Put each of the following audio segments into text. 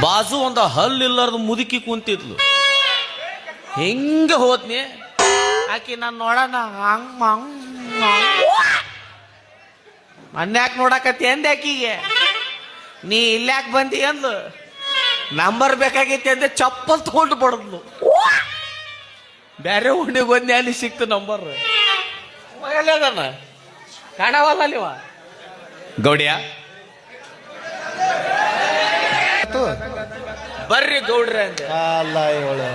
ಬಾಜು ಒಂದು ಹಲ್ಲಿಲ್ಲಾರ್ದು ಮುದುಕಿ ಕುಂತಿದ್ಲು. ಹಿಂಗೆ ಹೋದ್ನಿ, ಆಕಿ ನಾನು ನೋಡೋಣ ಹಂಗ ಮನ್ಯಾಕ ನೋಡಕತ್ತಿ ಅಂದೆ ಆಕಿಗೆ. ನೀ ಇಲ್ಯಾಕೆ ಬಂದಿ ಅಂದ್ಲು. ನಂಬರ್ ಬೇಕಾಗೈತಿ ಅಂದೆ ಚಪ್ಪಲ್ ತಗೊಂಡು ಬಡದ್ಲು. ಬ್ಯಾರೆ ಹುಣ್ಣಿಗೆ ಬಂದೆ, ಅಲ್ಲಿ ಸಿಕ್ತು ನಂಬರ್. ಅದನ್ನ ಕಾಣವಲ್ಲ ಅಲ್ಲಿವ ಗೌಡ್ಯ. ಬರ್ರಿ ಗೌಡ್ರ ಅಂದೆ. ಅಲ್ಲ ಇವಳು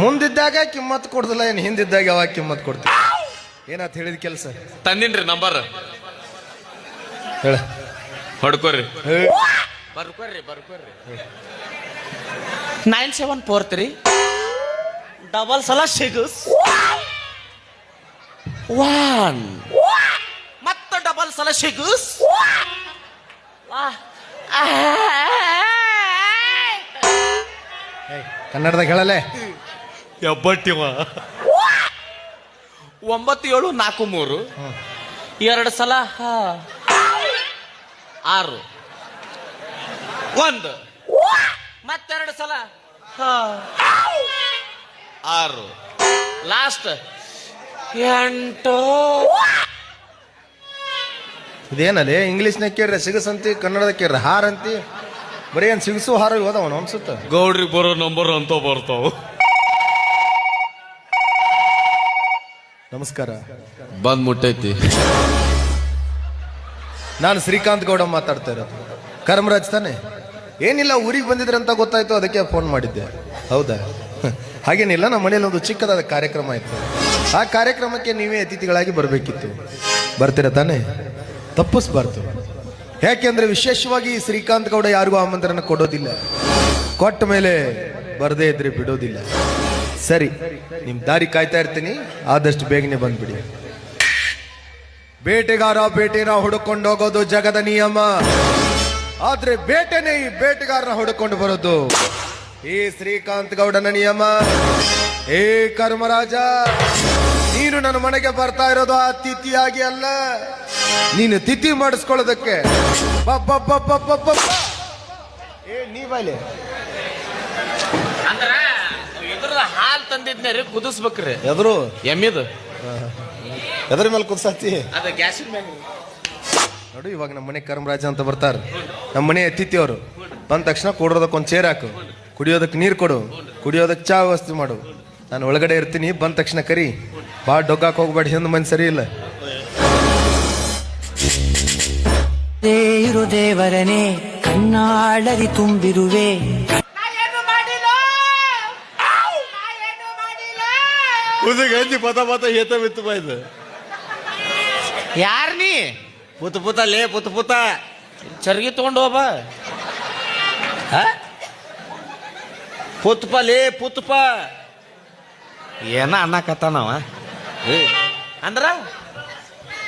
ಮುಂದಿದ್ದಾಗ ಕಿಮ್ಮತ್ ಕೊಡ್ದಿಲ್ಲ, ಏನ್ ಹಿಂದಿದ್ದಾಗ ಯಾವಾಗ ಕಿಮ್ಮತ್ ಕೊಡ್ತೀವಿ? ಏನಾತ್ ಹೇಳಿದ ಕೆಲಸ ತಂದಿನ್ರಿ ನಂಬರ್. ಹೇಳ ಹೊಡ್ಕೋರಿ, ಬರ್ಕೋರಿ 9743 ಡಬಲ್ ಸಲ 61 ಮತ್ತ ಡಬಲ್ ಸಲ 6. ಕನ್ನಡದಾಗ ಹೇಳಲೆ. ಎಬ್ಬಟ್ಟಿವ 9743 2 ಸಲ 6 1 ಮತ್ತೆರಡು ಸಲ 6 ಲಾಸ್ಟ್ 8. ಇದೇನಲ್ಲಿ ಇಂಗ್ಲೀಷ್ನಾಗ ಕೇಳ್ರೆ ಸಿಗಸಂತಿ, ಕನ್ನಡದಾಗ ಕೇಳ್ರೆ ಹಾರ ಅಂತಿ. ಬರೀ ಏನ್ ಸಿಗಸು ಹಾರ ಹೋದವನು ಅನ್ಸುತ್ತ. ಗೌಡ್ರಿಗೆ ಬರೋ ನಂಬರ್ ಅಂತ ಬರ್ತಾವ. ನಮಸ್ಕಾರ, ಬಂದ್ ಮುಟ್ಟೈತಿ. ನಾನು ಶ್ರೀಕಾಂತ್ ಗೌಡ ಮಾತಾಡ್ತಾ ಇರೋದು. ಕರ್ಮರಾಜ್ ತಾನೆ? ಏನಿಲ್ಲ, ಊರಿಗೆ ಬಂದಿದ್ರಂತ ಗೊತ್ತಾಯ್ತು, ಅದಕ್ಕೆ ಫೋನ್ ಮಾಡಿದ್ದೆ. ಹೌದಾ? ಹಾಗೇನಿಲ್ಲ, ನಮ್ಮ ಮನೇಲಿ ಒಂದು ಚಿಕ್ಕದಾದ ಕಾರ್ಯಕ್ರಮ ಇತ್ತು. ಆ ಕಾರ್ಯಕ್ರಮಕ್ಕೆ ನೀವೇ ಅತಿಥಿಗಳಾಗಿ ಬರಬೇಕಿತ್ತು. ಬರ್ತೀರಾ ತಾನೆ? ತಪ್ಪಿಸ್ಬಾರ್ದು. ಯಾಕೆಂದ್ರೆ ವಿಶೇಷವಾಗಿ ಶ್ರೀಕಾಂತ್ ಗೌಡ ಯಾರಿಗೂ ಆಮಂತ್ರಣ ಕೊಡೋದಿಲ್ಲ. ಕೊಟ್ಟ ಮೇಲೆ ಬರದೇ ಇದ್ರೆ ಬಿಡೋದಿಲ್ಲ. ಸರಿ, ನಿಮ್ ದಾರಿ ಕಾಯ್ತಾ ಇರ್ತೀನಿ, ಆದಷ್ಟು ಬೇಗನೆ ಬಂದ್ಬಿಡಿ. ಬೇಟೆಗಾರ ಬೇಟೆನ ಹುಡುಕೊಂಡು ಹೋಗೋದು ಜಗದ ನಿಯಮ. ಆದ್ರೆ ಬೇಟೆನೇ ಈ ಬೇಟೆಗಾರನ ಹುಡುಕೊಂಡು ಬರೋದು ಈ ಶ್ರೀಕಾಂತ್ ಗೌಡನ ನಿಯಮ. ಏ ಕರ್ಮರಾಜ, ನೀನು ನನ್ನ ಮನೆಗೆ ಬರ್ತಾ ಇರೋದು ಆ ತಿಥಿಯಾಗಿ ಅಲ್ಲ, ನೀನು ತಿಥಿ ಮಾಡಿಸ್ಕೊಳ್ಳೋದಕ್ಕೆ. ಏ ನೀ ಬಾಯ್ಲೆ ಅಂದ್ರ ಇದ್ರ ಹಾಲ್ ತಂದಿದ್ನೇ ರೀ, ಕುದಿಸ್ಬೇಕ್ರಿ. ಎದ್ರು ಎಮ್ಮಿದು ಎದ್ರ ಮೇಲೆ ಕುದಿಸತ್ತಿ? ಅದ ಗ್ಯಾಸಿನ ಮ್ಯಾಗ ನೋಡು. ಇವಾಗ ನಮ್ಮ ಮನೆ ಕರ್ಮರಾಜ ಅಂತ ಬರ್ತಾರ, ನಮ್ಮ ಮನೆ ಅತಿಥಿ ಅವರು. ಬಂದ ತಕ್ಷಣ ಕೂಡೋದಕ್ಕೆ ಒಂದು ಚೇರ್ ಹಾಕು, ಕುಡಿಯೋದಕ್ಕೆ ನೀರು ಕೊಡು, ಕುಡಿಯೋದಕ್ಕೆ ಚಾ ವ್ಯವಸ್ಥೆ ಮಾಡು. ನಾನು ಒಳಗಡೆ ಇರ್ತೀನಿ, ಬಂದ ತಕ್ಷಣ ಕರಿ. ಭಾಳ ಡೊಗ್ಗಾಕ್ ಹೋಗ್ಬೇಡಿ, ಹಿಂದ್ ಮಂದಿ ಸರಿ ಇಲ್ಲ. ಇರು ದೇವರನೇ, ಕಣ್ಣಾಳರಿ ತುಂಬಿರುವೆ. ಗಂಜಿ ಪತ ಪತ ಹೇತ ಬಿತ್ತು ಬಾಯ್ದು. ಯಾರ ನೀ? ಪುತ ಪುತ ಲೇ ಪುತ ಪುತ ಚರ್ಗಿ ತಗೊಂಡು ಹೋಗ. ಪುತ್ಪ ಲೇ ಪುತ್ಪ ಏನ ಅನ್ನಕತ್ತಾನವ. ಅಂದ್ರ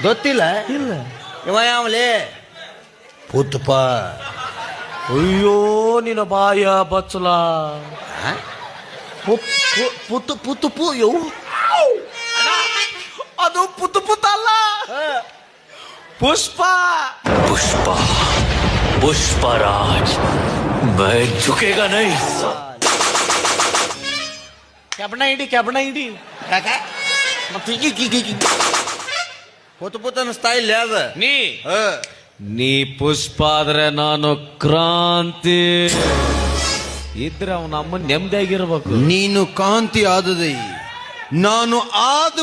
ಗೊತ್ತಿಲ್ಲ. ಇಲ್ಲ ಇವ ಯಾವಲೇ? ಪುತ್ಪ. ಅಯ್ಯೋ ನಿನ್ನ ಬಾಯ ಬಚ್ಚಲ. ಪುತ್ತು ಪುತ್ತು ಪು ಯೋ, ಅದು ಪುತ್ತು ಪುತ್ತ ಅಲ್ಲ, ಪುಷ್ಪ. पुष्पा पुष्पराज, मैं झुकेगा नहीं. ಕೆಬಣ ಹಿಡಿ ಮತ್ತೆ ಪುತ ಪುತನ ಸ್ಟೈಲ್ ಯಾವ್ದ? ನೀ ಪುಷ್ಪ ಆದ್ರೆ ನಾನು ಕ್ರಾಂತಿ ಇದ್ರೆ ಅವನ ಅಮ್ಮ ನೆಮ್ಮದಿಯಾಗಿರ್ಬೇಕು. ನೀನು ಕಾಂತಿ ಆದದೈ, ನಾನು ಆದ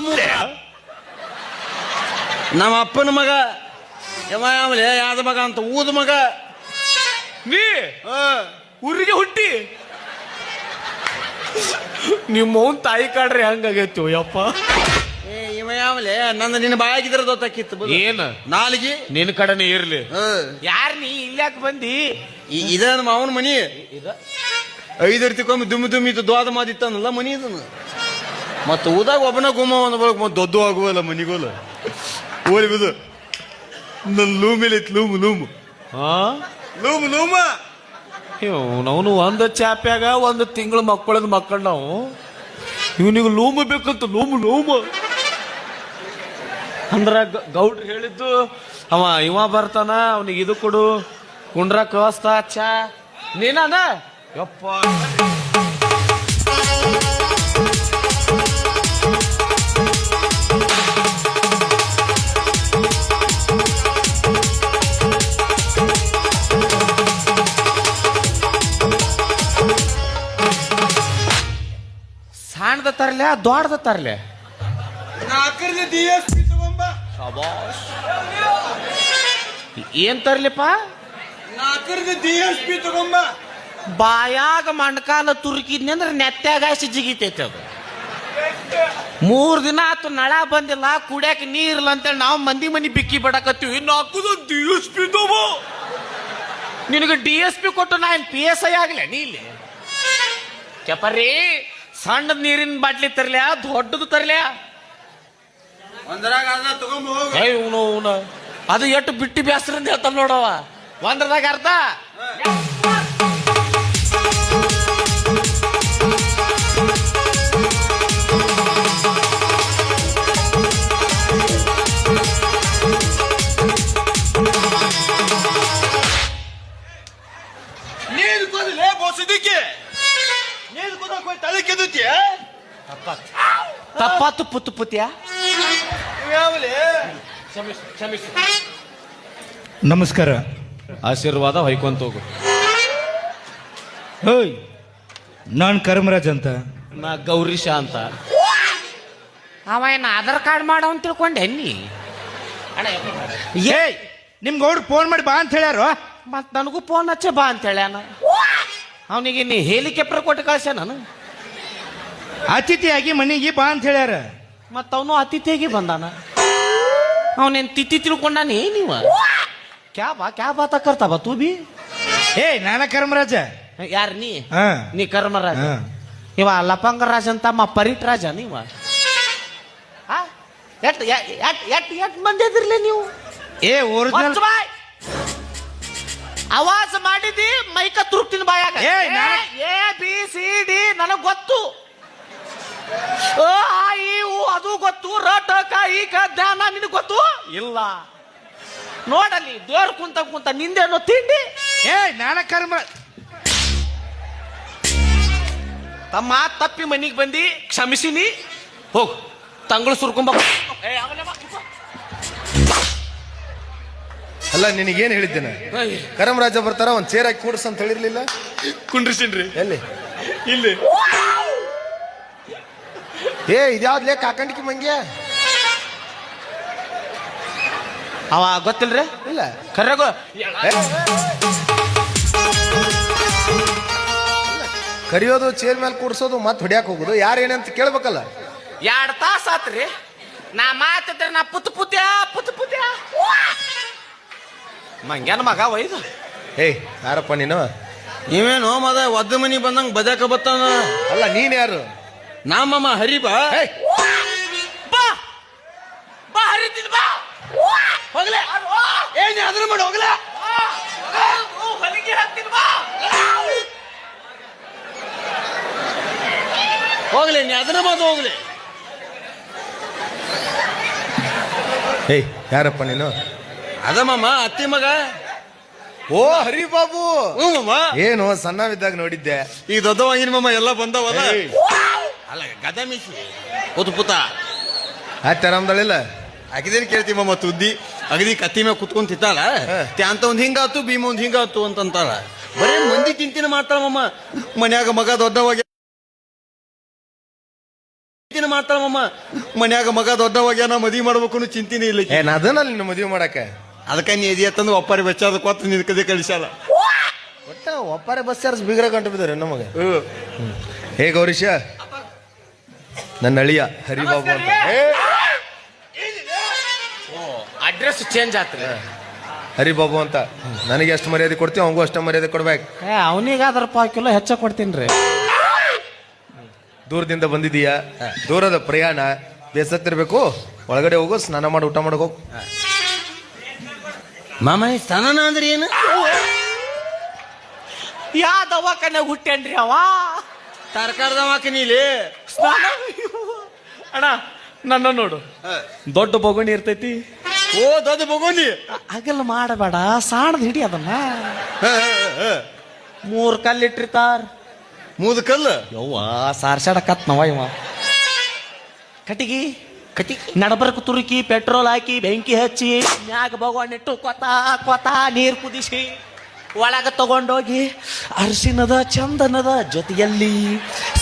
ನಮ್ಮ ಅಪ್ಪನ ಮಗ. ಯಾವಲೇ ಯಾದ ಮಗ ಅಂತ ಊದ ಮಗ. ನೀ ಊರಿಗೆ ಹುಟ್ಟಿ ನಿಮ್ಮವನ್ ತಾಯಿ ಕಾಡ್ರಿ ಹಂಗಾಗೈತಿ ಯಪ್ಪ. ಇವ ಯಾವಲೇ? ನನ್ನ ನಿನ್ನ ಬಾಯಾಗಿದ್ರೆ ಗೊತ್ತಾಕಿತ್ತು. ಏನ ನಾಲಿಗೆ ನಿನ್ನ ಕಡೆನೇ ಇರ್ಲಿ. ಯಾರ ನೀ ಇಲ್ಯಾಕ ಬಂದಿ? ಇದ ನಮ್ಮ ಅವನ ಮನಿ. 5 ಇರ್ತಿಕೊಮ್ಮೆ ದುಮ್ಮಿ ದುಮ್ಮಿ ದ್ವಾದ ಮಾದಿತ್ತಾನಲ್ಲ ಮನಿ ಇದನ್ನು. ಮತ್ತ ಊದಾಗ ಒಬ್ಬನ ಗುಮ್ಮ ಒಂದ್ ಬಳಕ ಮತ್ ದೊಡ್ಡ ಆಗುವಲ್ಲ ಮನಿಗೋಲ. ಓಲಿ ಬಿದು ನನ್ನ ಲೂಮಿಲಿ ಲೂಮು ಲೂಮು ಲೂಮು ಲೂಮ. ಅವನು ಒಂದು ಚಾಪ್ಯಾಗ 1 ತಿಂಗಳು ಮಕ್ಕಳದ ಮಕ್ಕಳು ನಾವು. ಇವನಿಗೆ ಲೂಮು ಬೇಕಂತ ಲೂಮು ಲೂಮು ಅಂದ್ರ ಗೌಡ್ರು ಹೇಳಿದ್ದು. ಇವ ಬರ್ತಾನ, ಅವನಿಗೆ ಇದು ಕೊಡು, ಕುಂಡ್ರಕ್ ವ್ಯವಸ್ಥಾ ಚಾ. ನೀನ ಯಪ್ಪ ಸಣ್ಣದ ತರ್ಲೆ ದೊಡ್ಡದ ತರ್ಲೆ ಶಬಾಷ್. ಏನ್ ತರ್ಲಿಪ್ಪ? ಬಾಯಾಗ ಮಣ್ಕಾಲ ತುರುಕಿದ್ನಿ ಅಂದ್ರೆ ನೆತ್ತಾಗಾಸಿ ಜಿಗಿತೈತೆ ಅದು. 3 ದಿನ ಆತು ನಳ ಬಂದಿಲ್ಲ, ಕುಡಿಯಾಕ ನೀರಿಲ್ಲ ಅಂತೇಳಿ ನಾವು ಮಂದಿ ಮನಿ ಬಿಕ್ಕಿ ಬಿಡಕತ್ತೀವಿ. ನಾಲ್ಕು DSP ನಿನಗೆ DSP ಕೊಟ್ಟು ನಾ PSI ಆಗ್ಲ ನೀ ಇಲ್ಲಿ ಕೆಪರಿ. ಸಣ್ಣದ ನೀರಿನ ಬಾಟ್ಲಿ ತರ್ಲ್ಯಾ ದೊಡ್ಡದು ತರ್ಲ್ಯಾ? ಅದು ಎಷ್ಟು ಬಿಟ್ಟು ಬ್ಯಾಸ್ರ ಅಂತ ಹೇಳ್ತಾನ ನೋಡವ. ಒಂದ್ರದಾಗ ಅರ್ಧ ತಪ್ಪಾತು ಪುತ್ತು ಪುತ್ಯ. ನಮಸ್ಕಾರ. ಆಶೀರ್ವಾದ ಹೊಯ್ಕೊಂತ ಹೋಗು. ಹೋಯ್, ನಾನು ಕರ್ಮರಾಜ್ ಅಂತ. ನಾ ಗೌರೀಶ ಅಂತ. ಅವ ಏನ ಆಧಾರ್ ಕಾರ್ಡ್ ಮಾಡೋ ಅಂತ ತಿಳ್ಕೊಂಡೆ ನೀ? ಏಯ್, ನಿಮ್ಗೆ ಅವ್ರು ಫೋನ್ ಮಾಡಿ ಬಾ ಅಂತ ಹೇಳ್ಯಾರು. ಮತ್ ನನಗೂ ಫೋನ್ ಹಚ್ಚೆ ಬಾ ಅಂತ ಹೇಳ್ಯಾನ. ಅವನಿಗೆ ನೀ ಹೆಲಿಕಾಪ್ಟರ್ ಕೊಟ್ಟು ಕಳ್ಸ್ಯ ನಾನು. ಅತಿಥಿಯಾಗಿ ಮನೆಗೆ ಬಾ ಅಂತ ಹೇಳ್ಯಾರ. ಮತ್ತ ಅವನು ಅತಿಥಿಯಾಗಿ ಬಂದಾನ. ಅವನೇನ್ ತಿಥಿ ತಿಳ್ಕೊಂಡಾನೆ ನೀವ? ಕ್ಯಾ ಬಾತ ಕರ್ತಾವ ತೂ ಬಿ? ಏಯ್, ನಾನ ಕರ್ಮರಾಜ. ಯಾರ ನೀ? ಹಾ. ನೀ ಕರ್ಮರಾಜ. ಹಾ. ಇವ ಲಪಂಗ ರಾಜ ಅಂತ ಪರಿಟ್ ರಾಜ ನೀವ? ಎಟ್ ಮಂದಿ ಅದಿರ್ಲಿ ನೀವು? ಏ ಒರಿಜಿನಲ್ ಆವಾಜ್ ಮಾಡಿದಿ ಮೈಕ ತುರುಕ್ತಿನ ಬಾಯಾಗ. ABCD ನನಗ್ ಗೊತ್ತು. ಅದು ಗೊತ್ತು. ರಟ ಕಾಯಿ ಧ್ಯಾನ ನಿನಗ್ ಗೊತ್ತು ಇಲ್ಲ? ನೋಡಲಿ ದೇವ್ರ ಕುಂತ ನಿಂದೇನೋ ತಿಂಡಿ. ನಾನ ಕರ್ಮರಾಜ್. ತಮ್ಮ ತಪ್ಪಿ ಮನಿಗೆ ಬಂದಿ, ಕ್ಷಮಿಸಿನಿ. ಹೋಗ್ ತಂಗಳು ಸುರ್ಕೊಂಬ. ಅಲ್ಲ, ನಿನಗೇನು ಹೇಳಿದ್ದೇನೆ? ಕರಮರಾಜ ಬರ್ತಾರ, ಒಂದ್ ಚೇರ್ ಹಾಕಿ ಕೂಡ್ಸ ಅಂತ ಹೇಳಿರ್ಲಿಲ್ಲ? ಕುಂಡ್ರಿಸಿನ್ರಿ. ಎಲ್ಲಿ? ಇಲ್ಲಿ. ಇದ್ಯಾವ್ದ್ಲೇ ಕಾಕಂಡಿಕೆ ಮಂಗ್ಯ? ಅವ ಗೊತ್ತಿಲ್ರಿ? ಇಲ್ಲ. ಕರ್ರಗೋ ಕರಿಯೋದು, ಚೇರ್ ಮೇಲೆ ಕೂಡ್ಸೋದು, ಮತ್ತೆ ಹೊಡ್ಯಾಕ್ ಹೋಗುದು. ಯಾರೇನಂತ ಕೇಳ್ಬೇಕಲ್ಲ. 2 ತಾಸ ಆತ್ರಿ ನಾ ಮಾತಿದ್ರೆ ನಾ ಪುತ್ಯ ಮಂಗ್ಯಾನ ಮಗ ಒಯ್ದು. ಯಾರಪ್ಪ ನೀನು? ನೀವೇನು ಮದ ಒದ್ದ ಮನಿ ಬಂದಂಗ ಬಜಾಕ ಬತ್ತಾನ. ಅಲ್ಲ, ನೀನ್ ಯಾರು? ನಾಮಮ್ಮ ಹರಿಬಾ. ಬಾ ಹರಿತೀನಿ ಬಾ. ಹೋಗ್ಲೆ ಏನ್ ಅದ್ರ ಮಾಡಿ ಹೋಗ್ಲ. ಹೊಲಿಗೆ ಹಾಕ್ತೀನಿ ಬಾ. ಹೋಗ್ಲಿ, ನೀ ಅದನ್ನ ಮಾತು ಹೋಗ್ಲಿ. ಯಾರಪ್ಪ ನೀನು? ಅದಮ್ಮ ಅತ್ತಿ ಮಗ. ಓ ಹರಿಬಾಬು. ಏನು ಸಣ್ಣವಿದ್ದಾಗ ನೋಡಿದ್ದೆ. ಈಗ ದೊಡ್ಡವಾಗಿನ ಮಮ್ಮ ಎಲ್ಲ ಬಂದವಲ್ಲ. ಅಲ್ಲ ಗದ ಮಿಸಿ ಪುತ ಪುತ ಆರಾಮದಳಿಲ್ಲ. ಅಗಿದೇನು ಕೇಳ್ತೀವಿ ಮಮ್ಮ ತುದ್ದಿ ಅಗದಿ ಕತ್ತಿ ಮ್ಯಾಗ ಕುತ್ಕೊಂಡ್ ತಿಂತಾಳ. ಅಂತ ಒಂದ್ ಹಿಂಗಾತು, ಭೀಮ ಒಂದ್ ಹಿಂಗಾತು ಅಂತಂತಾಳ. ಬರೀ ಮಂದಿ ತಿಂತಿನ ಮಾಡ್ತಾಳ ಮಮ್ಮ. ಮನ್ಯಾಗ ಮಗ ದೊಡ್ಡವಾಗಿ ಮದ್ವಿ ಮಾಡ್ಬೇಕು ಚಿಂತಿನೇ ಇಲ್ಲ. ಅದನ್ನ ನಿನ್ನ ಮದುವೆ ಮಾಡಕ ಅದಕ್ಕೆ ನೀ ಎದಿ ಅಂತಂದು ಒಪ್ಪಾರಿ ಬೆಚ್ಚದ ಕೊತ್ತ ನಿನ್ಕದೆ ಕಳಿಸ್ಯಾಳ. ಒಟ್ಟ ಒಪ್ಪಾರೆ ಬಸ್ ಚಾರ್ಜ್ ಬಿಗ್ರ ಕಂಡು ಬಿದ್ದಾರೆ ನಮಗ. ಹೇ ಗೌರೀಶ, ನನ್ನ ಅಳಿಯ ಹರಿಬಾಬು ಅಂತ. ಅಡ್ರೆಸ್ ಚೇಂಜ್ ಆತ್ರಿ. ಹರಿಬಾಬು ಅಂತ. ನನಗೆ ಎಷ್ಟು ಮರ್ಯಾದೆ ಕೊಡ್ತೀವಿ ಅವಂಗೂ ಅಷ್ಟ ಮರ್ಯಾದೆ ಕೊಡ್ಬೇಕು. ಅವನಿಗಾದ್ರ ಪಾವು ಕಿಲೋ ಹೆಚ್ಚ ಕೊಡ್ತೀನಿ. ದೂರದಿಂದ ಬಂದಿದೀಯ, ದೂರದ ಪ್ರಯಾಣ, ಬೇಸತ್ತಿರ್ಬೇಕು. ಒಳಗಡೆ ಹೋಗು, ಸ್ನಾನ ಮಾಡಿ ಊಟ ಮಾಡಕ್ ಹೋಗು. ಮಾಮ ಸ್ನಾನ ಅಂದ್ರೆ ಏನು? ಯಾ ದವಾಖಾನೆ ಹುಟ್ಟೇನ್ರಿ ಅವ? ತರಕಾರಿ ದವಾಖಾನೆ ಇಲ್ಲಿ ಸ್ನಾನ. ಅಣ್ಣ ನನ್ನ ನೋಡು, ದೊಡ್ಡ ಬೊಗಣಿ ಇರ್ತೈತಿ. ಓ ದೊಡ್ಡ ಬೊಗೋನಿ. ಹಗಲ್ ಮಾಡಬೇಡ, ಸಾಣದ್ ಹಿಡಿ ಅದನ್ನ. 3 ಕಲ್ಲು ಇಟ್ಟಿರ್ತಾರ. ಮೂದ ಕಲ್ಲು ಯವ್ವ ಸಾರ್ಸಾಡಕತ್ನವ ಇವ. ಕಟಿಗಿ ನಡಬರ್ಕ್ ತುರುಕಿ ಪೆಟ್ರೋಲ್ ಹಾಕಿ ಬೆಂಕಿ ಹಚ್ಚಿ ಮ್ಯಾಗ ಭಗವಾನಿಟ್ಟು ಕೊತ ನೀರ್ ಕುದಿಸಿ ಒಳಗ ತಗೊಂಡೋಗಿ ಅರಿಶಿನದ ಚಂದನದ ಜೊತೆಯಲ್ಲಿ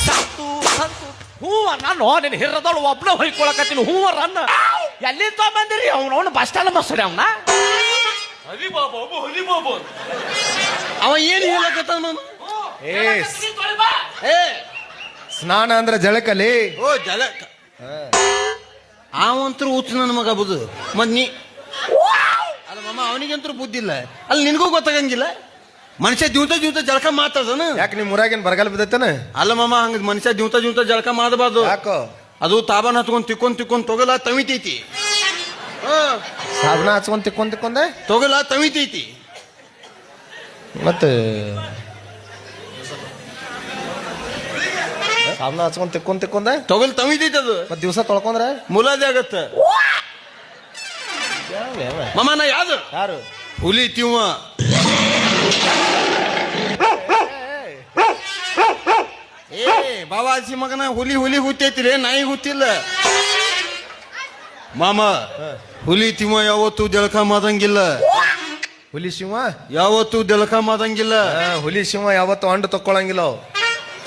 ಸಂತು ಹೂವ ನಾನು ನಿನ್ನ ಹಿರದಳು ಒಬ್ನ ಹೊಯ್ಕೊಳಕತ್ತೀನಿ ಹೂವರ ಅನ್ನ ಎಲ್ಲಿ ತಗೊಂಬಂದಿರಿ ಅವನವನು ಬಸ್ ಸ್ಟ್ಯಾಂಡ್ ಬಸ್ಸರಿ ಅವನ ಅವ ಏನು ಹೇಳಕತ್ತಾನ ಮಾಮ? ಏ ಸ್ನಾನ ಅಂದ್ರೆ ಜಳಕಲಿ. ಓ ಜಲ ಅವಂತರೂ ಹುಚ್ಚು ನನ್ನ ಮಗ ಬುದು ಮತ್ ನೀ ಅಲ್ಲ ಮಾಮ ಅವನಿಗಂತೂ ಬುದ್ಧಿ ಇಲ್ಲ. ಅಲ್ಲಿ ನಿನಗೂ ಗೊತ್ತಾಗಂಗಿಲ್ಲ ಮನುಷ್ಯ ಜೀವತ ಜಳಕ ಮಾತಾಡೋನು. ಯಾಕೆ ನಿಮ್ ಊರಾಗೇನ್ ಬರಗಾಲ ಬಿದ್ದೈತನ? ಅಲ್ಲ ಮಾಮ ಹಂಗ ಮನುಷ್ಯ ಜೀವತ ಜಳಕ ಮಾಡಬಾರ್ದು. ಯಾಕೋ? ಅದು ತಾಬಾನ್ ಹತ್ಕೊಂಡ್ ತಿಕ್ಕೊಂಡ್ ತೊಗಲ ತಮಿತೈತಿ. ಸಾಬನ ಹಚ್ಕೊಂಡ್ ತಿಕ್ಕೊಂಡೆ ತೊಗಲ ತಮಿತೈತಿ. ಮತ್ತೆ ಸಾಬನ ಹಚ್ಕೊಂಡ್ ತಿಕ್ಕೊಂಡೆ ತೊಗಲ್ ತಮಿತೈತಿ. ಅದು ಮತ್ ದಿವಸ ತೊಳ್ಕೊಂಡ್ರೆ ಮುಲಾದಿ ಆಗತ್ತ. ಮಾಮ ನಾ ಯಾವ್ದು ಯಾರು? ಹುಲಿ ತಿವ್ವ. ಏ ಬಾವಾಜಿ ಮಗನ ಹುಲಿ ಹುತ್ತೈತಿರಿ ನಾಯಿ ಹುತ್ತಿಲ್ಲ ಮಾಮ. ಹುಲಿ ತಿಮ್ಮ ಯಾವತ್ತು ಜಳಕ ಮಾಡಂಗಿಲ್ಲ. ಹುಲಿ ಶಿವ ಯಾವತ್ತು ಜಳಕ ಮಾಡಂಗಿಲ್ಲ. ಹುಲಿ ಶಿವ ಯಾವತ್ತು ಅಂಡು ತಕ್ಕೊಳಂಗಿಲ್ಲ ಅವು.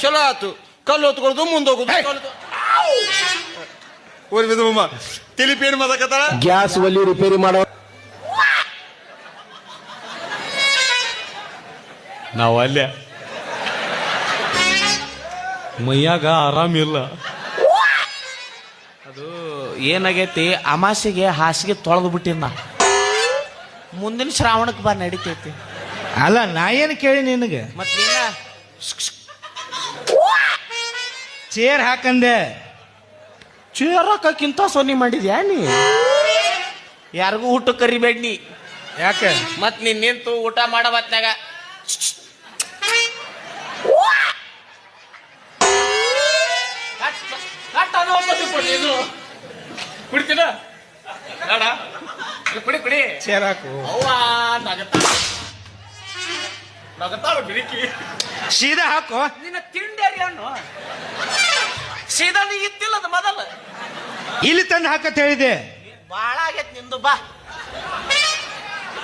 ಚಲೋ ಆತು ಕಲ್ಲು ಹೊತ್ಕೊಳ್ದು ಮುಂದೋಗುದು. ಓರ್ಬಿದು ಮಾಮ ತಿಳಿಪೇನು ಮಾತಾಕತ್ತಾರ. ಗ್ಯಾಸ್ ಒಲಿ ರಿಪೇರಿ ಮಾಡೋ ನಾವು ಅಲ್ಲೇ ಮೈಯಾಗ ಆರಾಮಿಲ್ಲ. ಅದು ಏನಾಗೈತಿ ಅಮಾಸೆಗೆ ಹಾಸಿಗೆ ತೊಳೆದು ಬಿಟ್ಟಿನ ಮುಂದಿನ ಶ್ರಾವಣಕ್ಕೆ ಬಾ ನಡಿತೈತಿ. ಅಲ್ಲ ನಾ ಏನು ಕೇಳಿ ನಿನಗೆ ಮತ್ ನೀನ ಚೇರ್ ಹಾಕಂದೆ. ಚೇರಕ್ಕಿಂತ ಸೊನ್ನಿ ಮಾಡಿದ್ಯಾ ನೀ? ಯಾರಿಗೂ ಊಟ ಕರಿಬೇಡ ನೀ. ಯಾಕೆ? ಮತ್ ನೀನ್ ನಿಂತು ಊಟ ಮಾಡೋ ಹೊತ್ನ್ಯಾಗ ಕುಡಿತೀನ ಕುಡಿ ಚೇರ್ ಹಾಕು. ನಗತಾಳ ಬಿರಿಕಿ. ಸೀದಾ ಹಾಕು. ನಿನ್ನ ತಿಂಡೇರಿ ಅನ್ನು ಸೀದಾ ನೀ ಇತ್ತಿಲ್ಲ ಅದು ಮೊದಲು ಇಲ್ಲಿ ತಂದು ಹಾಕತ್ ಹೇಳಿದೆ. ಬಾಳ ಆಗೈತ್ ನಿಂದು ಬಾ.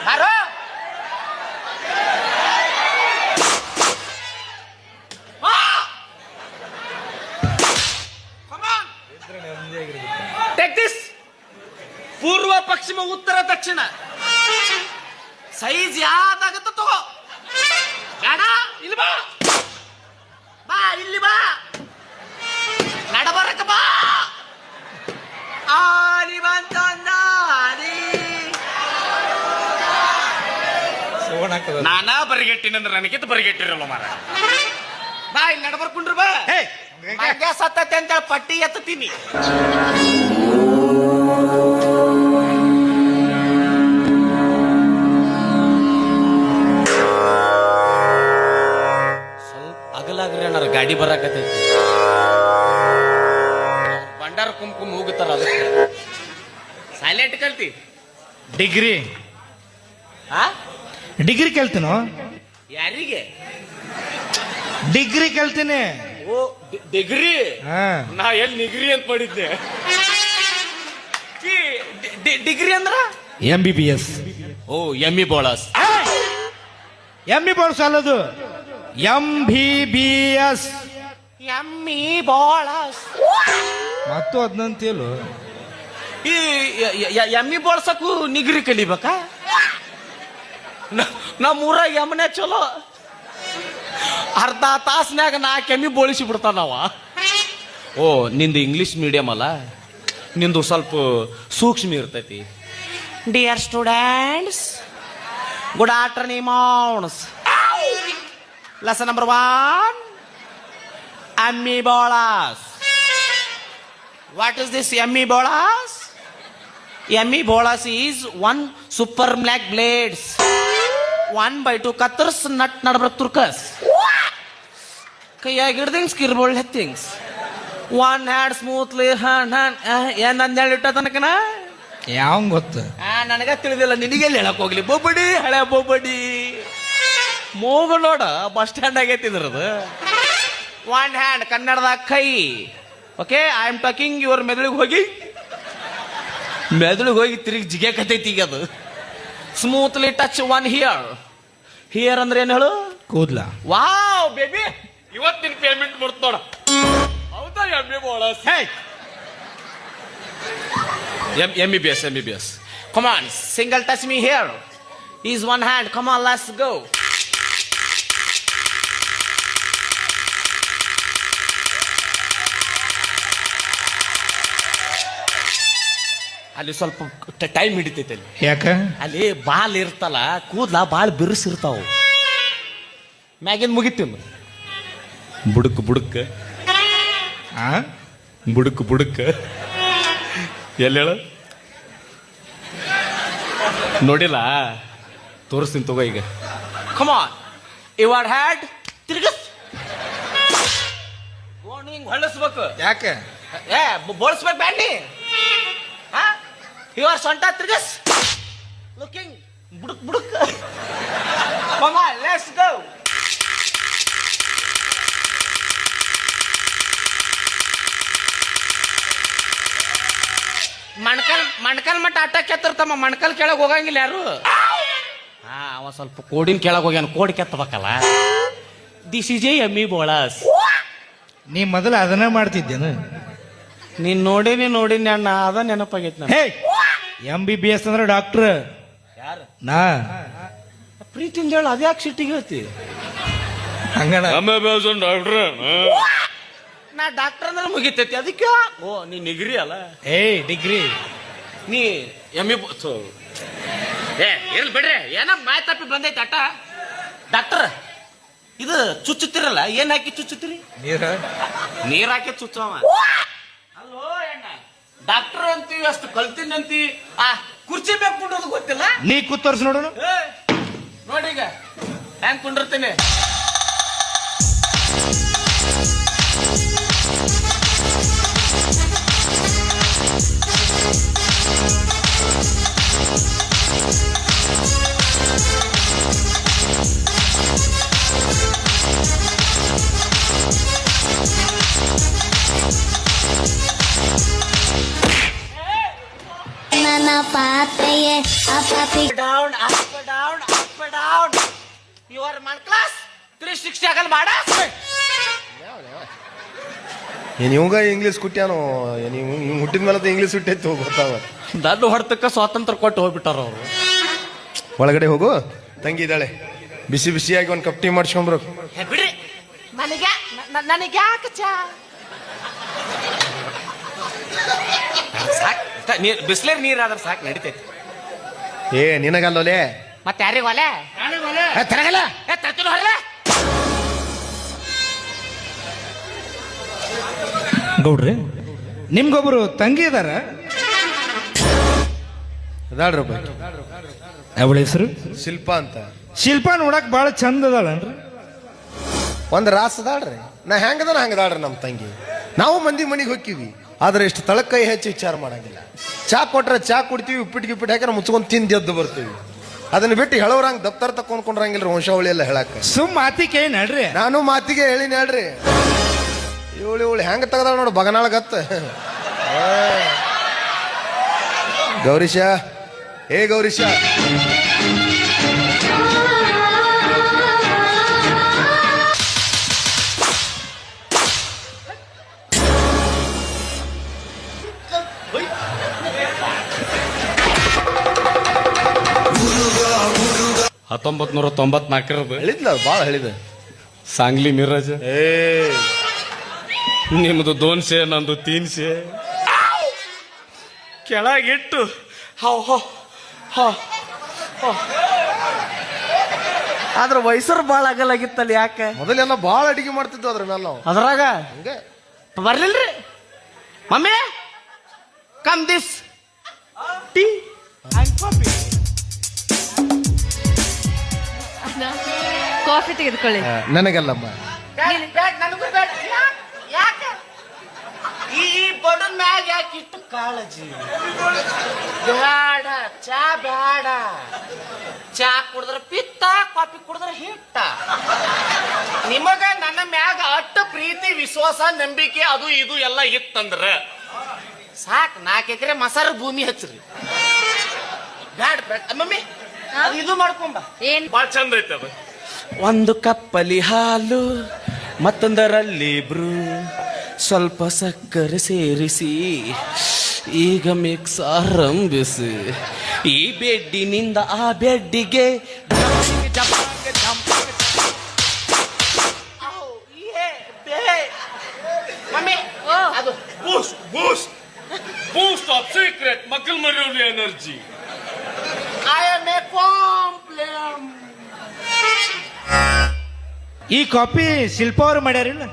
ಯಾರು ಟೇಕ್ ದಿಸ್. ಪೂರ್ವ ಪಶ್ಚಿಮ ಉತ್ತರ ದಕ್ಷಿಣ ಸೈಜ್ ಯಾವ್ದಾಗತ್ತ ತಗೋ. ಬೇಡ ಇಲ್ಲಿ ಬಾ ಬಾ ಇಲ್ಲಿ ಬಾ ನಡಬರಕ ಬಾ. ಆಲಿ ಬಂತಾಲಿ ನಾನಾ ಬರಿಗೆಟ್ಟಿನಂದ್ರೆ ನನಗಿಂತ ಬರಿಗೆಟ್ಟಿರಲ್ಲ ಮಾರ. ಬಾ ಇಲ್ಲಿ ನಡಬರ್ಕೊಂಡ್ರು ಬಾ. ಮಂಗ್ಯ ಸತ್ತತೆ ಅಂತೇಳಿ ಪಟ್ಟಿ ಎತ್ತೀನಿ. ಸ್ವಲ್ಪ ಅಗಲಾಗ್ರಿ ಅಣ್ಣಾರ ಗಾಡಿ ಬರಾಕತೈತಿ. ಬಂಡಾರ ಕುಂಕುಮ ಹೋಗುತ್ತಾರ ಅದಕ್ಕೆ ಸೈಲೆಂಟ್ ಕಲ್ತಿ. ಡಿಗ್ರಿ ಕಲ್ತೀನೋ. ಯಾರಿಗೆ ಡಿಗ್ರಿ ಕಲ್ತೀನಿ. ಓ ಡಿಗ್ರಿ. ಹಾ ನಾ ಎಲ್ಲಿ ನಿಗ್ರಿ ಅಂತ ಮಾಡಿದ್ದೆ. ಡಿಗ್ರಿ ಅಂದ್ರ MBBS. ಓ ಎಮ್ಮಿ ಬೋಳಸ್. ಎಮ್ಮಿ ಬೋಳ್ಸ್ ಅಲ್ಲದು MBBS. ಎಮ್ಮಿ ಬೋಳಸ್ ಮತ್ತು ಅದ್ನಂತೇಳು. ಈ ಎಮ್ಮಿ ಬೋಳ್ಸಕ್ಕೂ ನಿಗ್ರಿ ಕಲಿಬೇಕಾ? ನಮ್ಮೂರ ಎಮ್ಮನೆ ಚಲೋ ಅರ್ಧ ತಾಸ್ನ್ಯಾಗ 4 ಎಮ್ಮಿ ಬೋಳಿಸಿ ಬಿಡ್ತಾನವ. ಓ ನಿಂದು ಇಂಗ್ಲಿಷ್ ಮೀಡಿಯಂ ಅಲ್ಲ, ನಿಂದು ಸ್ವಲ್ಪ ಸೂಕ್ಷ್ಮ ಇರ್ತೈತಿ. ಡಿಯರ್ ಸ್ಟೂಡೆಂಟ್ಸ್, ಗುಡ್ ಆಫ್ಟರ್ನೂನ್ ಮಾರ್ನ್ಸ್. ಲೆಸನ್ ನಂಬರ್ 1, ಎಮ್ಮಿ ಬೋಳಸ್. ವಾಟ್ ಇಸ್ ದಿಸ್ ಎಮ್ಮಿ ಬೋಳಸ್? ಎಮ್ಮಿ ಬೋಳಸ್ ಈಸ್ 1 super black blades, 1/2 ಕತ್ತರ್ಸ್ ನಟ್ ನಡ್ಬರ್ಕ್ ತುರ್ಕಸ್ ಕೈಯಾಗ ಹಿಡ್ದಿಂಗ್ ಸ್ಕಿರ್ಬೋಳ್ ಹೆತ್ತಿಂಗ್ಸ್ 1 ಹ್ಯಾಂಡ್ ಸ್ಮೂತ್ಲಿ ಹ್ಯಾಂಡ್ ಏನಂದ ಹೇಳಿಟ್ಟ ತನಕನ ಯಾವ ಗೊತ್ತ? ನನಗ ತಿಳಿದಿಲ್ಲ, ನಿನಗೆಲ್ಲಿ ಹೇಳಕ್ ಹೋಗ್ಲಿ. ಬೊಬ್ಬಡಿ ಹಳೆ ಬೊಬ್ಬಡಿ ಮೂಗು ನೋಡ ಬಸ್ ಸ್ಟ್ಯಾಂಡ್ ಆಗೈತಿ ಇದ್ರದು. ಒನ್ ಹ್ಯಾಂಡ್ ಕನ್ನಡದಾಗ ಕೈ. ಓಕೆ, ಐ ಆಮ್ ಟಾಕಿಂಗ್ ಇವ್ರ ಮೆದುಳಿಗೆ ಹೋಗಿ ತಿರುಗಿ ಜಿಗ್ಯಾಕತೈತಿ ಈಗ ಅದು. Smoothly touch one here. Here ಅಂದ್ರೆ ಏನು ಹೇಳು? ಕೂದ್ಲ. ವಾವ್ ಬೇಬಿ, ಇವತ್ತಿನ ಪೇಮೆಂಟ್ ಬರ್ತಾಳ. ಹೌದಾ MBBS? MBBS. Come on, single touch me here. Is one hand. Come on, let's go. ಅಲ್ಲಿ ಸ್ವಲ್ಪ ಟೈಮ್ ಹಿಡಿತೈತೆ ಅಲ್ಲಿ. ಯಾಕ? ಅಲ್ಲಿ ಬಾಲ್ ಇರ್ತಲ್ಲ, ಕೂದ್ಲ ಬಾಳ್ ಬಿರುಸಿರ್ತಾವ. ಮ್ಯಾಗಿನ್ ಮುಗಿತೀನಿ ಬುಡಕ್ ಆ ಬುಡಕ್ ಎಲ್ಲಿ ಹೇಳ ನೋಡಿಲ್ಲ, ತೋರಿಸ್ತೀನಿ ತಗೋ ಈಗ. ಕಮಾನ್, ಇವರ್ ಹ್ಯಾಡ್ ತಿರ್ಗಸ್ ಹಿಂಗ್ ಹೊಳ್ಳಿಸ್ಬೇಕು. ಯಾಕ? ಬೋಳ್ಸ್ಬೇಕು ಬ್ಯಾಡ್ನಿ. ಇವರ್ ಸೊಂಟ ತಿರ್ಗಸ್. ಲುಕಿಂಗ್ ಬುಡಕ್. Come on, let's go. ಮಣ್ಕಲ್ ಮಟ್ಟ ಆಟ ಕೆತ್ತಿರ್ತಮ್ಮ, ಮಣ್ಕಲ್ ಕೆಳಗೆ ಹೋಗಂಗಿಲ್ಲ ಯಾರು. ಅವ ಸ್ವಲ್ಪ ಕೋಡಿನ ಕೆಳಗೆ ಹೋಗ್ಯಾನ, ಕೋಡಿ ಕೆತ್ತಬೇಕಲ್ಲ. This is MBBS. ನೀ ಮೊದಲು ಅದನ್ನ ಮಾಡ್ತಿದ್ದೇನು? ನೀನ್ ನೋಡಿನಿ ಅಣ್ಣ, ಅದ ನೆನಪಾಗೈತಿ ನಾನು. ಹೇ, MBBS ಅಂದ್ರೆ ಡಾಕ್ಟರ್. ಯಾರು? ನಾ ಪ್ರೀತಿಯಿಂದ ಹೇಳ, ಅದ್ಯಾಕೆ ಸಿಟ್ಟಿಗೆ ಹೇಳ್ತಿ? ಹಂಗಣ ಡಾಕ್ಟರ್, ನಾ ಡಾಕ್ಟರ್ ಅಂದ್ರೆ ಮುಗಿತೈತಿ ಅದಕ್ಕೆ. ಓ, ನೀ ನಿಗ್ರಿ ಅಲ್ಲ? ಡಿಗ್ರಿ. ನೀ MBBS. ಇರ್ಲಿ ಬಿಡ್ರಿ, ಏನ ಮಾಯ ತಪ್ಪಿ ಬಂದೈತಿ ಅಟ. ಡಾಕ್ಟರ್, ಇದು ಚುಚ್ಚುತ್ತಿರಲ್ಲ, ಏನ್ ಹಾಕಿ ಚುಚ್ಚುತ್ತೀರಿ? ನೀರ್ ಹಾಕಿ ಚುಚ್ಚವ. ಅಲ್ಲೋ ಅಣ್ಣ, ಡಾಕ್ಟರ್ ಅಂತೀವಿ, ಅಷ್ಟು ಕಲ್ತೀನಿ ಅಂತೀವಿ, ಆ ಕುರ್ಚಿ ಬೇಕು ಕುಂಡ್ರದು ಗೊತ್ತಿಲ್ಲ. ನೀ ಕೂತೋರ್ಸ್ ನೋಡೋಣ. ನೋಡಿ ಈಗ ಹೆಂಗ್ ಕುಂಡಿರ್ತೀನಿ. ನನ್ನ ಪಾತ್ರೆಯೇ ಡೌನ್ ಅಪ್ ಡೌನ್ ಯುವರ್ ಮನ್ ಕ್ಲಾಸ್ 360 ಆಗಲ್ ಮಾಡ. ಏನ್ ಇವಂಗ ಇಂಗ್ಲೀಷ್ ಕುಟ್ಟ್ಯಾನು? ನೀವು ಹುಟ್ಟಿದ ಮೇಲೆ ಇಂಗ್ಲೀಷ್ ಹುಟ್ಟೈತಿ ಗೊತ್ತಾವ. ದಡ್ಡು ಹೊಡ್ತಕ್ಕ ಸ್ವಾತಂತ್ರ್ಯ ಕೊಟ್ಟು ಹೋಗ್ಬಿಟ್ಟಾರ ಅವರು. ಒಳಗಡೆ ಹೋಗು, ತಂಗಿ ಇದ್ದಾಳೆ, ಬಿಸಿ ಬಿಸಿಯಾಗಿ ಒಂದು ಕಪ್ ಟೀ ಮಾಡಿಸ್ಕೊಂಬ್ರು. ಬಿಡ್ರಿ, ನನಗೆ ಯಾಕೆ ಚಾ? ಸಾಕ್, ಬಿಸ್ಲೇರ್ ನೀರಾದ್ರೆ ಸಾಕು, ನಡಿತೈತಿ. ನಿನಗಲ್ಲೋಲೆ ಮತ್ತೆ ಯಾರಿಗೆ ಒಲೆ ತರಗಲ್ಲ. ತರ್ತೀನಿ ಹೊರಲೆ. ಗೌಡ್ರಿ, ನಿಮ್ಗೊಬ್ರು ತಂಗಿ ಇದಾರ? ಅದಾಳ್ರಪ್ಪ, ಅವಳ ಹೆಸರು ಶಿಲ್ಪಾ ಅಂತ. ಶಿಲ್ಪ ನೋಡಕ್ ಬಾಳ ಚಂದ ಅದಾಳನ್ರಿ? ಒಂದ್ ರಾಸ್ ಅದಾಳ್ರಿ. ನಾ ಹೆಂಗದ ಹಂಗದಾಳ್ರಿ ನಮ್ ತಂಗಿ. ನಾವು ಮಂದಿ ಮನಿಗೆ ಹೋಗ್ತೀವಿ, ಆದ್ರೆ ಇಷ್ಟು ತಳಕೈ ಹೆಚ್ಚು ವಿಚಾರ ಮಾಡಂಗಿಲ್ಲ. ಚಾ ಕೊಟ್ರೆ ಚಾ ಕುಡ್ತೀವಿ, ಉಪ್ಪಿಟ್ಟು ಹಾಕಿ ಮುಚ್ಕೊಂಡ್ ತಿಂದು ಎದ್ದು ಬರ್ತೀವಿ. ಅದನ್ನ ಬಿಟ್ಟು ಹೇಳೋರಂಗ್ ದಪ್ತರ ತಕೊಂಡ್ಕೊಂಡ್ರಂಗಿಲ್ಲ, ವಂಶಾವಳಿ ಎಲ್ಲ ಹೇಳಕ್ಕ. ಸುಮ್ ಮಾತಿ ಕೇಳಿ ನಡ್ರಿ. ನಾನು ಮಾತಿಗೆ ಹೇಳಿನ ಹೇಳ್ರಿ. ಇವಳು ಹೆಂಗ ತೆಗದಾಳ ನೋಡು, ಬಗನಾಳಗತ್ತ. ಗೌರೀಶ, ಗೌರೀಶ, ಹೇಳಿದ್ಲ, ಬಾಳ ಹೇಳಿದ. सांगली मिरज ನಿಮ್ದು 200 ನಂದು 300 ಕೆಳಗಿಟ್ಟು ಆದ್ರ ವಯಸ್ಸರು ಬಾಳ ಆಗಲಾಗಿತ್ತಲ್ಲ. ಯಾಕೆ? ಮೊದಲೆಲ್ಲ ಬಾಳ ಅಡಿಗೆ ಮಾಡ್ತಿದ್ವು ಅದ್ರ ಮೇಲೆ ನಾವು. ಅದ್ರಾಗ ಹಂಗೆ ಬರ್ಲಿಲ್ರಿ mummy, come this tea and coffee. Coffee ತೆಗೆದುಕೊಳ್ಳಿ. ನನಗಲ್ಲಮ್ಮ. ಈ ಬಡ ಮ್ಯಾಗ ಯಾಕಿಟ್ಟು ಕಾಳಜಿ ಬ್ಯಾಡ ಚಾ ಬ್ಯಾಡ ಚಾ ಕುಡಿದ್ರ ಪಿತ್ತ ಕಾಫಿ ಕುಡಿದ್ರ ಹಿಟ್ಟ ನಿಮಗ ನನ್ನ ಮ್ಯಾಗ ಅಟ್ಟ ಪ್ರೀತಿ ವಿಶ್ವಾಸ ನಂಬಿಕೆ ಅದು ಇದು ಎಲ್ಲ ಇತ್ತಂದ್ರ ಸಾಕ್ 4 ಎಕರೆ ಮಸಾರ ಭೂಮಿ ಹಚ್ಚ್ರಿ ಬ್ಯಾಡ ಬ್ಯಾಡ ಮಮ್ಮಿ ಅದು ಇದು ಮಾಡ್ಕೊಂಬ ಏನ್ ಬಾಳ ಚಂದ ಐತೆ ಅದು ಒಂದು ಕಪ್ಪಲಿ ಹಾಲು ಮತ್ತೊಂದರಲ್ಲಿ ಬ್ರೂ ಸ್ವಲ್ಪ ಸಕ್ಕರೆ ಸೇರಿಸಿ ಈಗ ಮಿಕ್ಸ್ ಆರಂಭಿಸಿ ಈ ಬೆಡ್ಡಿನಿಂದ ಆ ಬೆಡ್ಡಿಗೆ ಮಮ್ಮಿ ಅದು ಬೂಸ್ಟ್ ಬೂಸ್ಟ್ ಬೂಸ್ಟ್ ಆಫ್ ಸೀಕ್ರೆಟ್ ಮಕ್ಕಳ ಮರಿಯೋದು ಎನರ್ಜಿ ಐ ಆಮ್ ಎ ಕಾಂಪ್ಲೇಮ್. ಈ ಕಾಪಿ ಶಿಲ್ಪ ಅವ್ರು ಮಾಡ್ಯಾರಿಲ್ಲ?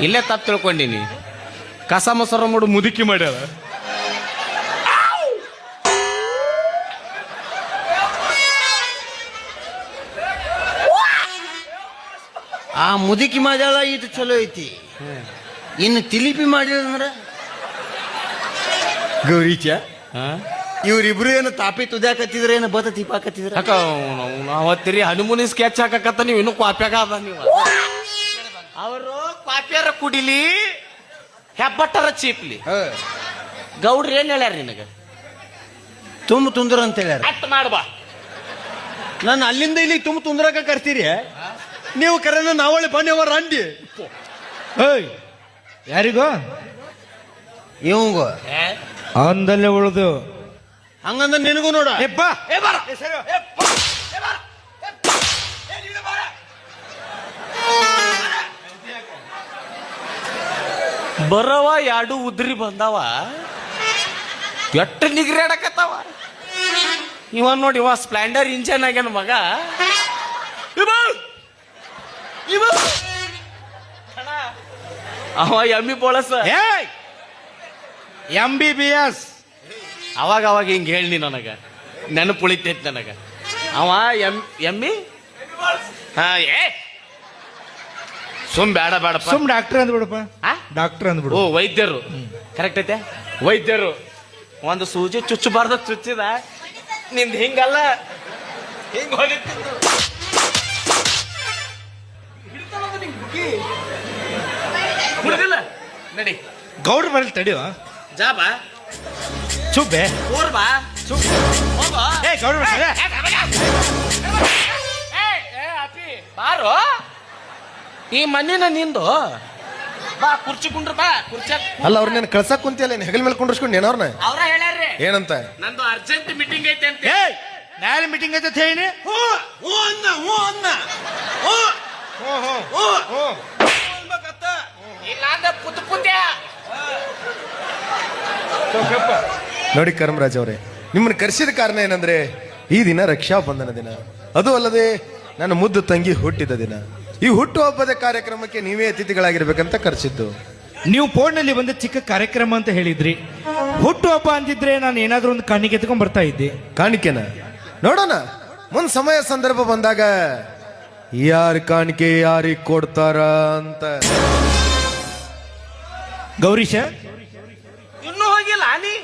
ಇಲ್ಲೇ ತಪ್ಪು ತಿಳ್ಕೊಂಡಿನಿ. ಕಸ ಮೊಸರು ಮಾಡು ಮುದುಕಿ ಮಾಡ್ಯಾರ. ಆ ಮುದುಕಿ ಮಾಡ್ಯಾಳ ಇದು ಚಲೋ ಐತಿ. ಇನ್ನು ತಿಲಿಪಿ ಮಾಡಿದ್ರ ಗೌರೀಚ ಇವ್ರಿಬ್ರು ಏನು ತಾಪಿ ತುದ್ಯಾಕತ್ತಿದ್ರ ಏನು ಬತ್ತ ತಿಪ್ಪಾಕತ್ತಿದ್ರ ಅವತ್ತಿರಿ ಹನುಮೂನಿ ಸ್ಕೆಚ್ ಹಾಕಕತ್ತ ನೀವು ಇನ್ನೂ ಕ್ವಾಪ್ಯಾಗ ಅದ ನೀವು. ಅವರು ಕ್ವಾಪ್ಯಾರ ಕುಡಿಲಿ ಹೆಬ್ಬಟ್ಟರ ಚೀಪ್ಲಿ. ಗೌಡ್ರ ಏನ್ ಹೇಳ್ಯಾರ ನಿನಗ? ತುಂಬ ತುಂದ್ರ ಅಂತ ಹೇಳ್ಯಾರ. ಅಟ್ ಮಾಡ್ಬಾ. ನಾನು ಅಲ್ಲಿಂದ ಇಲ್ಲಿ ತುಂಬ ತುಂದ್ರಕ ಕರ್ತೀರಿ, ನೀವು ಕರೆನ ನಾವಳೆ ಬನ್ನಿವರ ಅಂಡಿ. ಏಯ್ ಯಾರಿಗೋ ಇವಂಗ ಅಂದಲ್ಲೇ ಉಳಿದು ಹಂಗಂದ ನಿನಗೂ ನೋಡ. ಬರವ ಎರಡು ಉದ್ರಿ ಬಂದಾವ, ಎಟ್ಟು ನಿಗ್ರಾಡಕತ್ತಾವ. ಇವ ನೋಡಿ ಇವ ಸ್ಪ್ಲೆಂಡರ್ ಇಂಜನ್ ಆಗ್ಯಾನ ಮಗ. ಅವ ಎಮ್ಮಿ ಬೋಳಸ MBBS. ಅವಾಗ ಅವಾಗ ಹಿಂಗ ಹೇಳಿ ನನಗ ನೆನಪು ಉಳಿತೈತಿ ನನಗ. ಅವ ಎಮ್ಮಿ ಹಾ ಸುಮ್ ಬೇಡ ಬೇಡಪ್ಪ, ಸುಮ್ ಡಾಕ್ಟರ್ ಅಂದ್ಬಿಡಪ್ಪ. ಡಾಕ್ಟರ್ ಅಂದ್ಬಿಡು. ಓ ವೈದ್ಯರು ಕರೆಕ್ಟ್ ಐತೆ. ವೈದ್ಯರು ಒಂದು ಸೂಜಿ ಚುಚ್ಚಬಾರ್ದ ಚುಚ್ಚಿದ ನಿಂದ ಹಿಂಗಲ್ಲ ಹಿಂಗ ಹುಡುಗಿಲ್ಲ ನಡಿ. ಗೌಡ್ರ ಬರಲಿ ತಡಿಯೋ. ಜಾ ಬಾ ಚುಬ್ಬೆ ಊರ್ ಬಾ ಏ ಗೌಡ್ರ ಬಾರೋ. ಈ ಮಣ್ಣಿನ ನಿಂದು ಬಾ ಕುರ್ಚಿ ಕುಂಡ್ರ ಬಾ ಕುರ್ಚಿ. ಅಲ್ಲ ಅವ್ರ ನೀನು ಕಳ್ಸಕ್ ಕುಂತಿಯಲ್ಲ, ಹೆಗಲ್ ಮೇಲೆ ಕುಂಡ್ರಸ್ಕೊಂಡು ಏನವ್ರನ್ನ ಅವ್ರ ಹೇಳ್ಯಾರ್ರಿ ಏನಂತ? ನಂದು ಅರ್ಜೆಂಟ್ ಮೀಟಿಂಗ್ ಐತೆ ಅಂತ. ಏಯ್ ನಾಳೆ ಮೀಟಿಂಗ್ ಐತೆ ಹೇಳಿ. ಇಲ್ಲ ಅಂದ ಪುತ್ ಪುತ್ಯ. ನೋಡಿ ಕರ್ಮರಾಜ್ ಅವರೇ, ನಿಮ್ಮನ್ನು ಕರೆಸಿದ ಕಾರಣ ಏನಂದ್ರೆ ಈ ದಿನ ರಕ್ಷಾ ಬಂಧನ ದಿನ, ಅದು ಅಲ್ಲದೆ ನನ್ನ ಮುದ್ದು ತಂಗಿ ಹುಟ್ಟಿದ ದಿನ. ಈ ಹುಟ್ಟುಹಬ್ಬದ ಕಾರ್ಯಕ್ರಮಕ್ಕೆ ನೀವೇ ಅತಿಥಿಗಳಾಗಿರ್ಬೇಕಂತ ಕರೆಸಿದ್ದು. ನೀವು ಫೋನ್ನಲ್ಲಿ ಒಂದು ಚಿಕ್ಕ ಕಾರ್ಯಕ್ರಮ ಅಂತ ಹೇಳಿದ್ರಿ. ಹುಟ್ಟು ಹಬ್ಬ ಅಂತಿದ್ರೆ ನಾನು ಏನಾದ್ರೂ ಒಂದು ಕಾಣಿಕೆ ಎತ್ಕೊಂಡ್ ಬರ್ತಾ ಇದ್ದೆ. ಕಾಣಿಕೆನ ನೋಡೋಣ, ಮುಂದ್ ಸಮಯ ಸಂದರ್ಭ ಬಂದಾಗ ಯಾರ ಕಾಣಿಕೆ ಯಾರಿಗೆ ಕೊಡ್ತಾರ ಅಂತ. ಗೌರೀಶ ಇನ್ನೂ ಹೋಗಿಲ್ಲ ನೀ?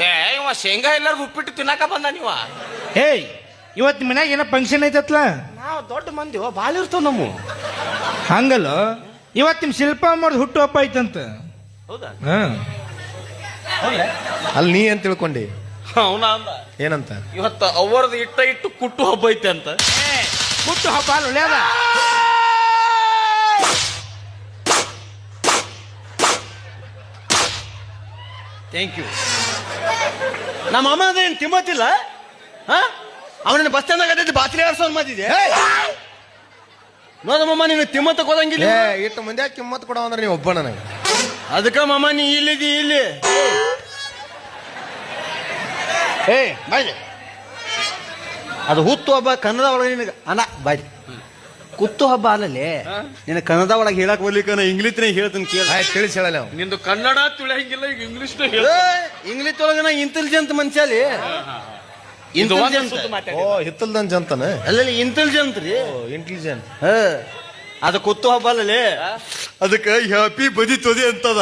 ಏ ಇವ ಶೇಂಗಾ ಎಲ್ಲಾರು ಉಪ್ಪಿಟ್ಟು ತಿನ್ನಾಕ ಬಂದ ನೀವ. ಏಯ್ ಇವತ್ತು ಮನ್ಯಾಗ ಏನೋ ಫಂಕ್ಷನ್ ಐತತ್ಲ. ನಾವು ದೊಡ್ಡ ಮಂದಿ ಬಾಳ ಇರ್ತಾವ ನಮ್ಮ. ಹಂಗಲ್ಲ, ಇವತ್ತು ನಿಮ್ ಶಿಲ್ಪ ಮಾಡೋದು ಹುಟ್ಟು ಹಬ್ಬ ಐತಂತ. ಹೌದಾ? ಅಲ್ಲಿ ನೀ ಅಂತ ತಿಳ್ಕೊಂಡಿ? ಅವನ ಅಂದ ಏನಂತ? ಇವತ್ತ ಅವರದು ಇಟ್ಟು ಕುಟ್ಟು ಹಬ್ಬ ಐತೆ ಅಂತ. ಹುಟ್ಟು ಹಬ್ಬ ಅಲ್ಲ ಒಳ್ಳೆಯದ. Thank you. ನಮ್ಮ ಅಮ್ಮ ಅದೇನು ತಿಮ್ಮತ್ತಿಲ್ಲ, ಅವನ ಬಸ್ ಸ್ಟ್ಯಾಂಡ್ ಆಗತ್ತೈತಿ ಬಾತ್ರಿ ಆರ್ಸೋನ್ ಮಾತಿದೆ. ನೋದಮ್ಮ ನೀನು ತಿಮ್ಮತ್ತ ಕೊದಂಗಿಲ್ಲ. ಇಟ್ಟು ಮಂದಿ ಕಿಮ್ಮತ್ ಕೊಡೋ ಅಂದ್ರೆ ನೀವು ಒಬ್ಬ ನನಗೆ. ಅದಕ್ಕ ಮಮ್ಮ ನೀ ಇಲ್ಲಿದಿ ಇಲ್ಲಿ. ಏ ಬಾಯ್, ಅದು ಹುತ್ತು ಹಬ್ಬ ಕನ್ನಡ ಒಳಗೆ ನಿನಗೆ ಅಣ್ಣ ಬಾಯ್. ಕುತ್ತು ಹಬ್ಬ ಅಲ್ಲಲ್ಲಿ ನಿನ್ನ ಕನ್ನಡ ಒಳಗೆ ಹೇಳಕ್ ಬರ್ಲಿಕ್ಕ ಇಂಗ್ಲಿಷ್ನಾಗ ಹೇಳ್ತೀನಿ ಕೇಳ. ಆಯ್ತು ತಿಳಿಸಿ ಹೇಳಲ್ಲ. ನಿಂದು ಕನ್ನಡ ತಿಳಿಯಂಗಿಲ್ಲ, ಈಗ ಇಂಗ್ಲಿಷ್ ಇಂಗ್ಲಿಷ್ ಒಳಗೆ ನಾ ಇಂಟೆಲಿಜೆಂಟ್ ಮನುಷ್ಯ ಅಲ್ಲಿ. ಓ ಹಿತ್ತಲ್ದನ್ ಜಂತನ ಅಲ್ಲಲ್ಲಿ ಇಂಟೆಲಿಜೆಂಟ್ ರೀ. ಇಂಟೆಲಿಜೆಂಟ್. ಅದು ಕುತ್ತು ಹಬ್ಬ ಅಲ್ಲಲೇ ಅದಕ್ಕೆ ಹ್ಯಾಪಿ ಬದಿ ತೊದೆ ಅಂತದ.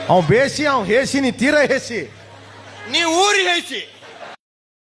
ಅವ್ ಬೇಸಿ ಅವ್ ಹೇಸಿ ನೀ ತೀರಾ ಹೇಸಿ. ನೀ ಊರಿಗೆ ಹೈಸಿ